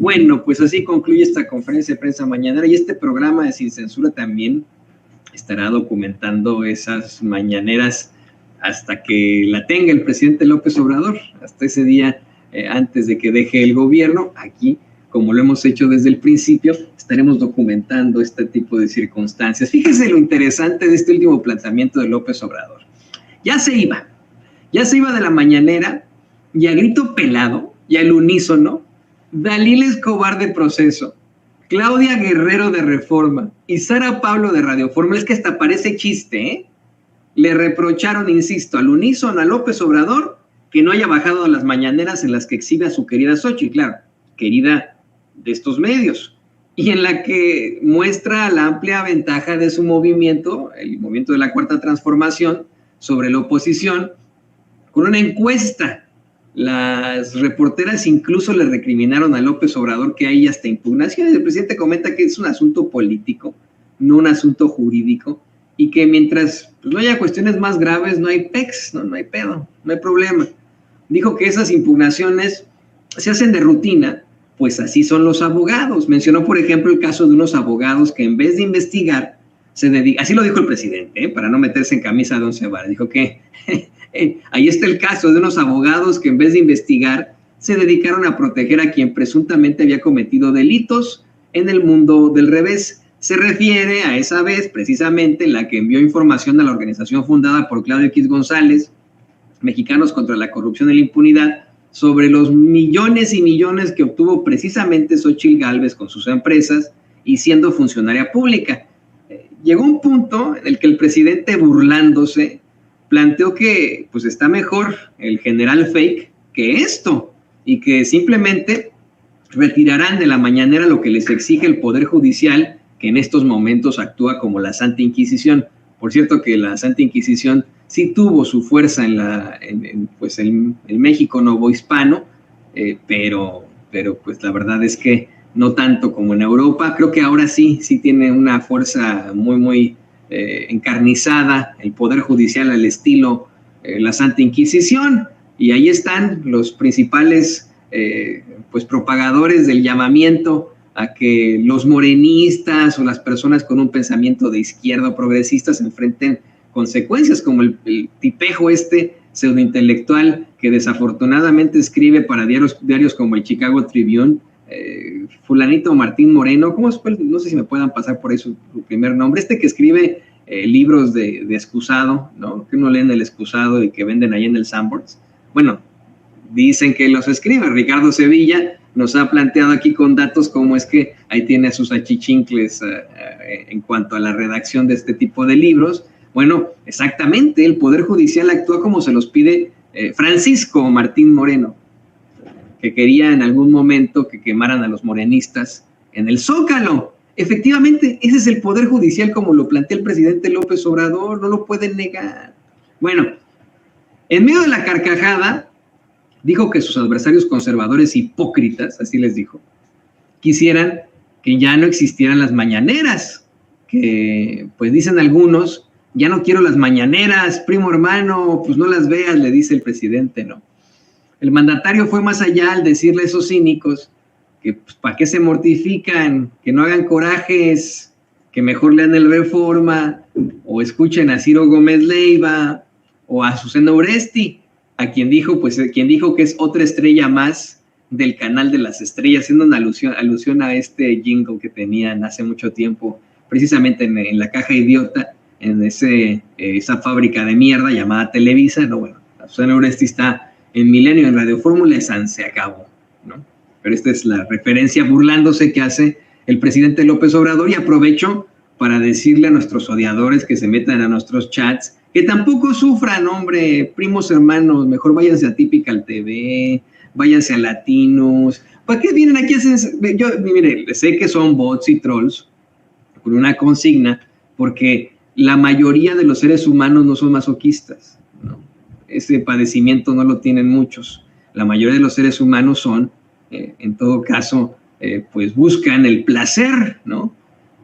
Bueno, pues así concluye esta conferencia de prensa mañanera, y este programa de Sin Censura también estará documentando esas mañaneras hasta que la tenga el presidente López Obrador, hasta ese día antes de que deje el gobierno. Aquí, como lo hemos hecho desde el principio, estaremos documentando este tipo de circunstancias. Fíjese lo interesante de este último planteamiento de López Obrador. Ya se iba de la mañanera, y a grito pelado y al unísono, Dalila Escobar de Proceso, Claudia Guerrero de Reforma y Sara Pablo de Radio Fórmula, es que hasta parece chiste, le reprocharon, insisto, al unísono a López Obrador que no haya bajado a las mañaneras en las que exhibe a su querida Xóchitl, claro, querida de estos medios, y en la que muestra la amplia ventaja de su movimiento, el movimiento de la Cuarta Transformación, sobre la oposición, con una encuesta. Las reporteras incluso le recriminaron a López Obrador que hay hasta impugnaciones. El presidente comenta que es un asunto político, no un asunto jurídico, y que mientras pues, no haya cuestiones más graves, no hay pex, no hay pedo, no hay problema. Dijo que esas impugnaciones se hacen de rutina, pues así son los abogados. Mencionó, por ejemplo, el caso de unos abogados que en vez de investigar, se dedican, así lo dijo el presidente, para no meterse en camisa de once varas, dijo que ahí está el caso de unos abogados que en vez de investigar, se dedicaron a proteger a quien presuntamente había cometido delitos en el mundo del revés. Se refiere a esa vez, precisamente, en la que envió información a la organización fundada por Claudio X González, Mexicanos contra la Corrupción y la Impunidad, sobre los millones y millones que obtuvo precisamente Xóchitl Gálvez con sus empresas y siendo funcionaria pública. Llegó un punto en el que el presidente, burlándose, planteó que pues está mejor el general fake que esto, y que simplemente retirarán de la mañanera lo que les exige el Poder Judicial, que en estos momentos actúa como la Santa Inquisición. Por cierto que la Santa Inquisición sí tuvo su fuerza en México novohispano, pero pues la verdad es que no tanto como en Europa. Creo que ahora sí tiene una fuerza muy encarnizada, el Poder Judicial al estilo la Santa Inquisición, y ahí están los principales propagadores del llamamiento a que los morenistas o las personas con un pensamiento de izquierda o progresista se enfrenten consecuencias, como el tipejo pseudointelectual que desafortunadamente escribe para diarios como el Chicago Tribune, fulanito Martín Moreno, ¿cómo es? No sé si me puedan pasar por ahí su primer nombre, que escribe libros de excusado, ¿no? Que uno lee en el excusado y que venden ahí en el Sanborns. Bueno, dicen que los escribe. Ricardo Sevilla nos ha planteado aquí con datos cómo es que ahí tiene a sus achichincles en cuanto a la redacción de este tipo de libros. Bueno, exactamente, el Poder Judicial actúa como se los pide Francisco Martín Moreno, que quería en algún momento que quemaran a los morenistas en el Zócalo. Efectivamente, ese es el Poder Judicial como lo plantea el presidente López Obrador, no lo pueden negar. Bueno, en medio de la carcajada, dijo que sus adversarios conservadores hipócritas, así les dijo, quisieran que ya no existieran las mañaneras, que pues dicen algunos, ya no quiero las mañaneras, primo hermano, pues no las veas, le dice el presidente, ¿no? El mandatario fue más allá al decirle a esos cínicos que pues, ¿para qué se mortifican? Que no hagan corajes, que mejor lean el Reforma, o escuchen a Ciro Gómez Leiva, o a Azucena Oresti, a quien dijo que es otra estrella más del canal de las estrellas, haciendo una alusión a este jingle que tenían hace mucho tiempo, precisamente en la caja idiota, en esa fábrica de mierda llamada Televisa. No, bueno, Azucena Oresti está en Milenio, en Radio Fórmula, se acabó, ¿no? Pero esta es la referencia burlándose que hace el presidente López Obrador, y aprovecho para decirle a nuestros odiadores que se metan a nuestros chats que tampoco sufran, hombre, primos hermanos, mejor váyanse a Typical TV, váyanse a Latinos. ¿Para qué vienen aquí a hacer? Yo, mire, sé que son bots y trolls con una consigna, porque la mayoría de los seres humanos no son masoquistas, ¿no? Ese padecimiento no lo tienen muchos. La mayoría de los seres humanos son, en todo caso, pues buscan el placer, ¿no?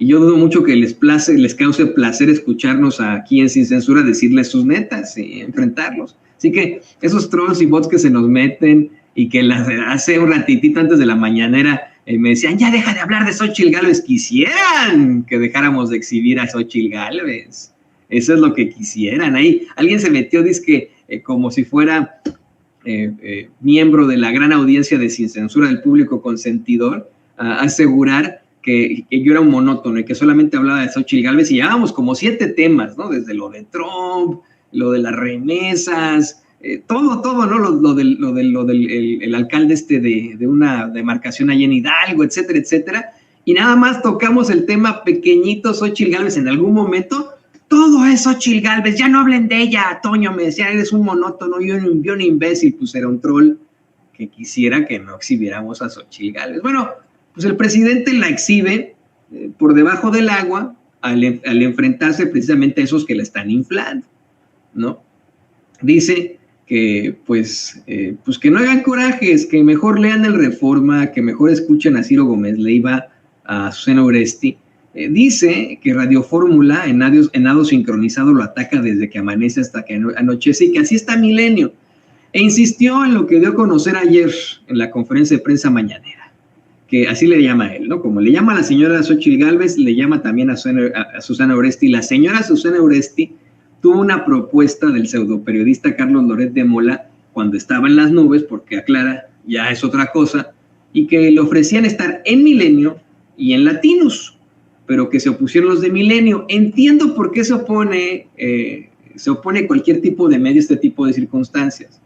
Y yo dudo mucho que les cause placer escucharnos aquí en Sin Censura decirles sus netas y enfrentarlos. Así que esos trolls y bots que se nos meten y que hace un ratitito antes de la mañanera me decían, ya deja de hablar de Xóchitl Gálvez. Quisieran que dejáramos de exhibir a Xóchitl Gálvez. Eso es lo que quisieran. Ahí alguien se metió, dizque, como si fuera miembro de la gran audiencia de Sin Censura del Público Consentidor, a asegurar que yo era un monótono y que solamente hablaba de Xóchitl Gálvez, y llevábamos como 7 temas, ¿no? Desde lo de Trump, lo de las remesas, todo, ¿no? Lo del el alcalde de una demarcación allá en Hidalgo, etcétera, etcétera. Y nada más tocamos el tema pequeñito, Xóchitl Gálvez, en algún momento. Todo es Xóchitl Gálvez, ya no hablen de ella, Toño, me decía, eres un monótono y un imbécil. Pues era un troll que quisiera que no exhibiéramos a Xóchitl Gálvez. Bueno, pues el presidente la exhibe por debajo del agua al enfrentarse precisamente a esos que la están inflando, ¿no? Dice que pues que no hagan corajes, que mejor lean el Reforma, que mejor escuchen a Ciro Gómez Leiva, a Susana Oresti. Dice que Radio Fórmula en nado sincronizado lo ataca desde que amanece hasta que anochece y que así está Milenio. E insistió en lo que dio a conocer ayer en la conferencia de prensa mañanera, que así le llama a él, ¿no? Como le llama a la señora Xóchitl Gálvez, le llama también a Susana Oresti. La señora Susana Oresti tuvo una propuesta del pseudoperiodista Carlos Loret de Mola cuando estaba en las nubes, porque aclara, ya es otra cosa, y que le ofrecían estar en Milenio y en Latinos, pero que se opusieron los de Milenio. Entiendo por qué se opone cualquier tipo de medio a este tipo de circunstancias.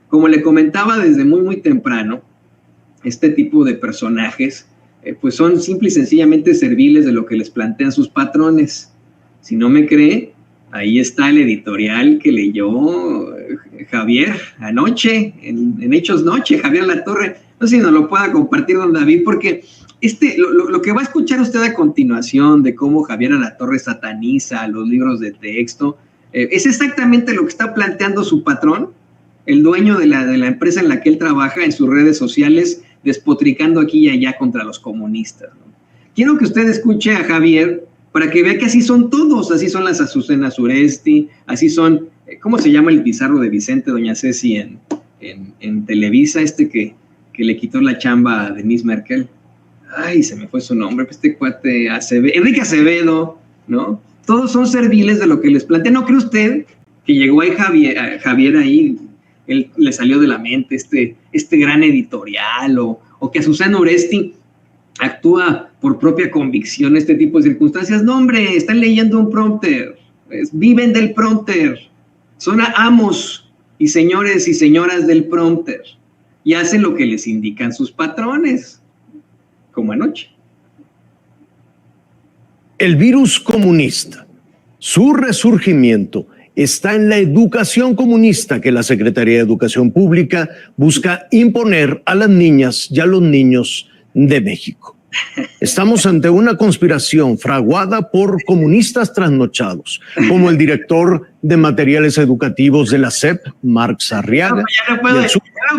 Como le comentaba desde muy, muy temprano, este tipo de personajes pues son simple y sencillamente serviles de lo que les plantean sus patrones. Si no me cree, ahí está el editorial que leyó Javier anoche, en Hechos Noche, Javier Latorre. No sé si nos lo pueda compartir don David, porque lo que va a escuchar usted a continuación de cómo Javier Alatorre sataniza los libros de texto, es exactamente lo que está planteando su patrón, el dueño de la empresa en la que él trabaja, en sus redes sociales, despotricando aquí y allá contra los comunistas, ¿no? Quiero que usted escuche a Javier para que vea que así son todos, así son las Azucenas Uresti, así son, ¿cómo se llama el bizarro de Vicente, doña Ceci, en Televisa, que le quitó la chamba a Denise Merkel? Ay, se me fue su nombre, este cuate Enrique Acevedo, ¿no? Todos son serviles de lo que les plantea. ¿No cree usted que llegó ahí Javier ahí, él le salió de la mente este gran editorial, o que Azucena Oresti actúa por propia convicción en este tipo de circunstancias? No, hombre, están leyendo un prompter, viven del prompter, son amos y señores y señoras del prompter, y hacen lo que les indican sus patrones, como anoche. El virus comunista, su resurgimiento, está en la educación comunista que la Secretaría de Educación Pública busca imponer a las niñas y a los niños de México. Estamos ante una conspiración fraguada por comunistas trasnochados, como el director de materiales educativos de la SEP, Marx Arriaga. No, ya no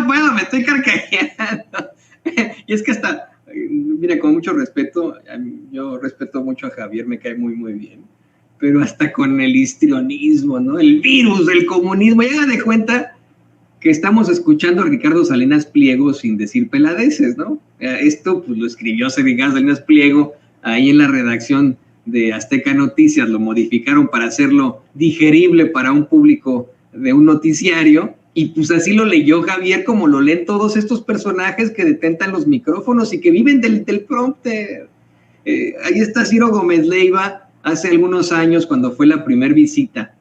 puedo, me estoy carcajeando. Y es que hasta, mira, con mucho respeto, yo respeto mucho a Javier, me cae muy, muy bien, pero hasta con el histrionismo, ¿no? El virus del comunismo, ya de cuenta que estamos escuchando a Ricardo Salinas Pliego sin decir peladeces, ¿no? Esto pues lo escribió Ricardo Salinas Pliego ahí en la redacción de Azteca Noticias, lo modificaron para hacerlo digerible para un público de un noticiario, y pues así lo leyó Javier, como lo leen todos estos personajes que detentan los micrófonos y que viven del prompter. Ahí está Ciro Gómez Leiva, hace algunos años, cuando fue la primera visita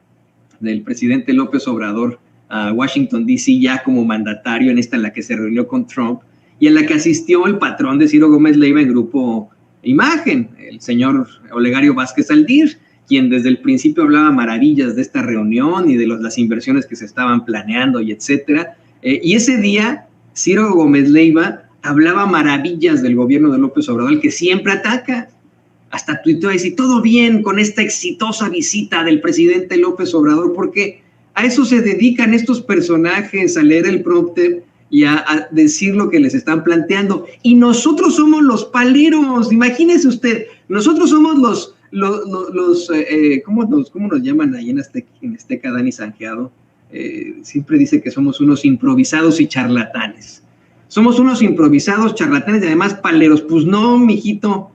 del presidente López Obrador a Washington, D.C., ya como mandatario, en esta en la que se reunió con Trump, y en la que asistió el patrón de Ciro Gómez Leiva en Grupo Imagen, el señor Olegario Vázquez Aldir, quien desde el principio hablaba maravillas de esta reunión y de las inversiones que se estaban planeando y etcétera. Y ese día, Ciro Gómez Leiva hablaba maravillas del gobierno de López Obrador, que siempre ataca. Hasta tuiteó y decía, todo bien con esta exitosa visita del presidente López Obrador, porque a eso se dedican estos personajes, a leer el prompter y a decir lo que les están planteando. Y nosotros somos los paleros, imagínese usted, nosotros somos ¿cómo nos llaman ahí en Azteca, Dani Sanjeado? Siempre dice que somos unos improvisados y charlatanes. somos unos improvisados, charlatanes y además paleros. Pues no, mijito,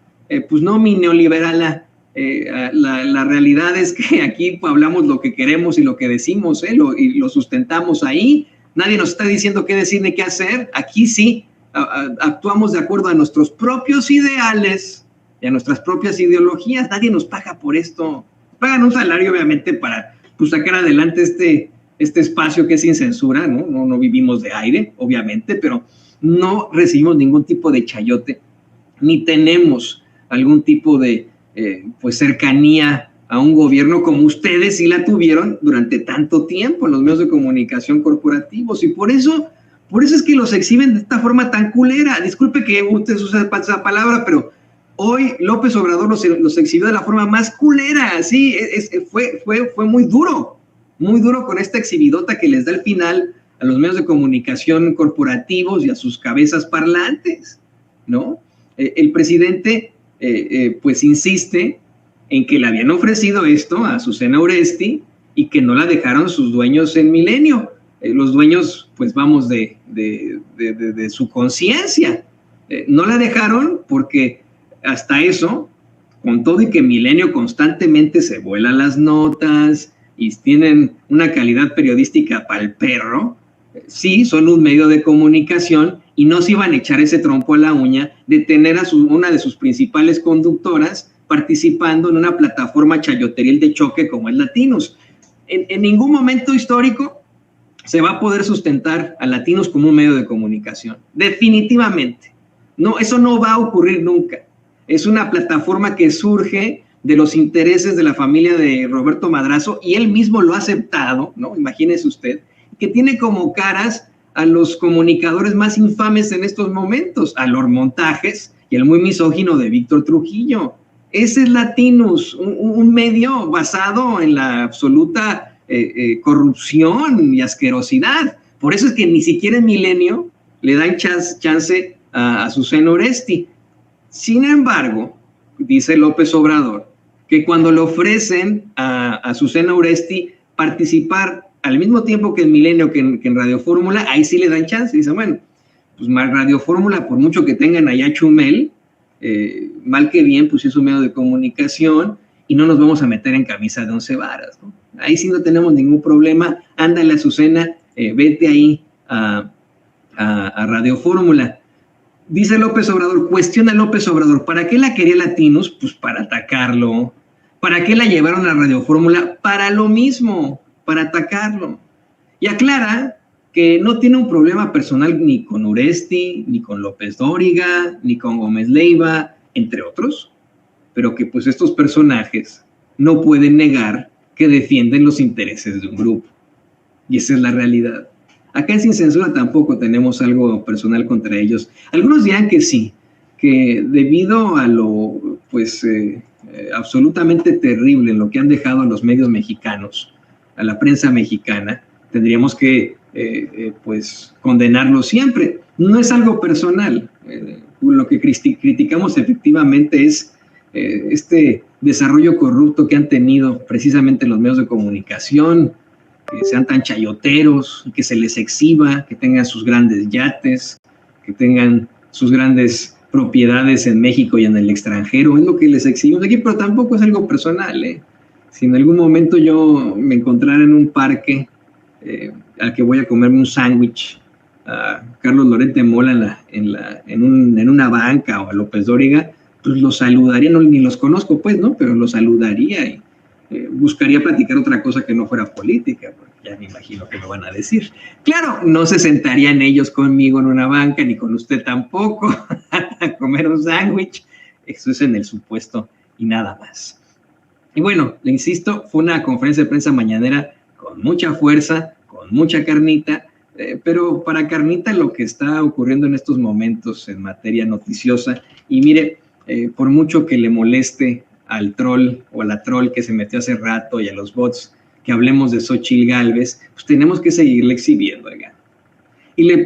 pues no, mi neoliberala. La realidad es que aquí hablamos lo que queremos y lo que decimos, y lo sustentamos ahí. Nadie nos está diciendo qué decir ni qué hacer. Aquí sí actuamos de acuerdo a nuestros propios ideales y a nuestras propias ideologías. Nadie nos paga por esto. Pagan un salario, obviamente, para pues, sacar adelante este espacio que es sin censura, ¿no? No vivimos de aire, obviamente, pero no recibimos ningún tipo de chayote, ni tenemos algún tipo de pues cercanía a un gobierno como ustedes sí la tuvieron durante tanto tiempo en los medios de comunicación corporativos, y por eso es que los exhiben de esta forma tan culera. Disculpe que usted use esa palabra, pero hoy López Obrador los exhibió de la forma más culera. Sí, fue muy duro con esta exhibidota que les da al final a los medios de comunicación corporativos y a sus cabezas parlantes, ¿no? El presidente pues insiste en que le habían ofrecido esto a Susana Oresti y que no la dejaron sus dueños en Milenio. Los dueños, pues vamos, de su conciencia. No la dejaron porque hasta eso, con todo y que Milenio constantemente se vuela las notas y tienen una calidad periodística pa'l perro, sí, son un medio de comunicación y no se iban a echar ese trompo a la uña de tener a una de sus principales conductoras participando en una plataforma chayoteril de choque como es Latinos. En ningún momento histórico se va a poder sustentar a Latinos como un medio de comunicación. Definitivamente. No, eso no va a ocurrir nunca. Es una plataforma que surge de los intereses de la familia de Roberto Madrazo y él mismo lo ha aceptado, ¿no? Imagínese usted, que tiene como caras a los comunicadores más infames en estos momentos, a Lord Montajes y el muy misógino de Víctor Trujillo. Ese es Latinos, un medio basado en la absoluta corrupción y asquerosidad. Por eso es que ni siquiera en Milenio le dan chance a Susana Oresti. Sin embargo, dice López Obrador, que cuando le ofrecen a Susana Oresti participar al mismo tiempo que en Milenio, que en Radio Fórmula, ahí sí le dan chance. Dice, bueno, pues Radio Fórmula, por mucho que tengan allá Chumel, mal que bien, pues es un medio de comunicación y no nos vamos a meter en camisa de 11 varas, ¿no? Ahí sí no tenemos ningún problema. Ándale, Azucena, vete ahí a Radio Fórmula. Dice López Obrador, cuestiona López Obrador, ¿para qué la quería Latinos? Pues para atacarlo. ¿Para qué la llevaron a Radio Fórmula? Para lo mismo, para atacarlo. Y aclara que no tiene un problema personal ni con Oresti, ni con López Dóriga, ni con Gómez Leiva, entre otros, pero que pues estos personajes no pueden negar que defienden los intereses de un grupo. Y esa es la realidad. Acá en Sin Censura tampoco tenemos algo personal contra ellos. Algunos dirán que sí, que debido a lo pues absolutamente terrible en lo que han dejado a los medios mexicanos, a la prensa mexicana, tendríamos que pues condenarlo siempre. No es algo personal. Lo que criticamos efectivamente es este desarrollo corrupto que han tenido precisamente los medios de comunicación, que sean tan chayoteros, que se les exhiba, que tengan sus grandes yates, que tengan sus grandes propiedades en México y en el extranjero. Es lo que les exhibimos aquí, pero tampoco es algo personal, Si en algún momento yo me encontrara en un parque al que voy a comerme un sándwich, a Carlos Loret de Mola en una banca, o a López Dóriga, pues los saludaría, no, ni los conozco pues, ¿no? Pero los saludaría y buscaría platicar otra cosa que no fuera política, porque ya me imagino que me van a decir. Claro, no se sentarían ellos conmigo en una banca, ni con usted tampoco, a comer un sándwich. Eso es en el supuesto y nada más. Y bueno, le insisto, fue una conferencia de prensa mañanera con mucha fuerza, con mucha carnita, pero para carnita lo que está ocurriendo en estos momentos en materia noticiosa, y mire, por mucho que le moleste al troll o a la troll que se metió hace rato y a los bots que hablemos de Xóchitl Gálvez, pues tenemos que seguirle exhibiendo, oiga. Y le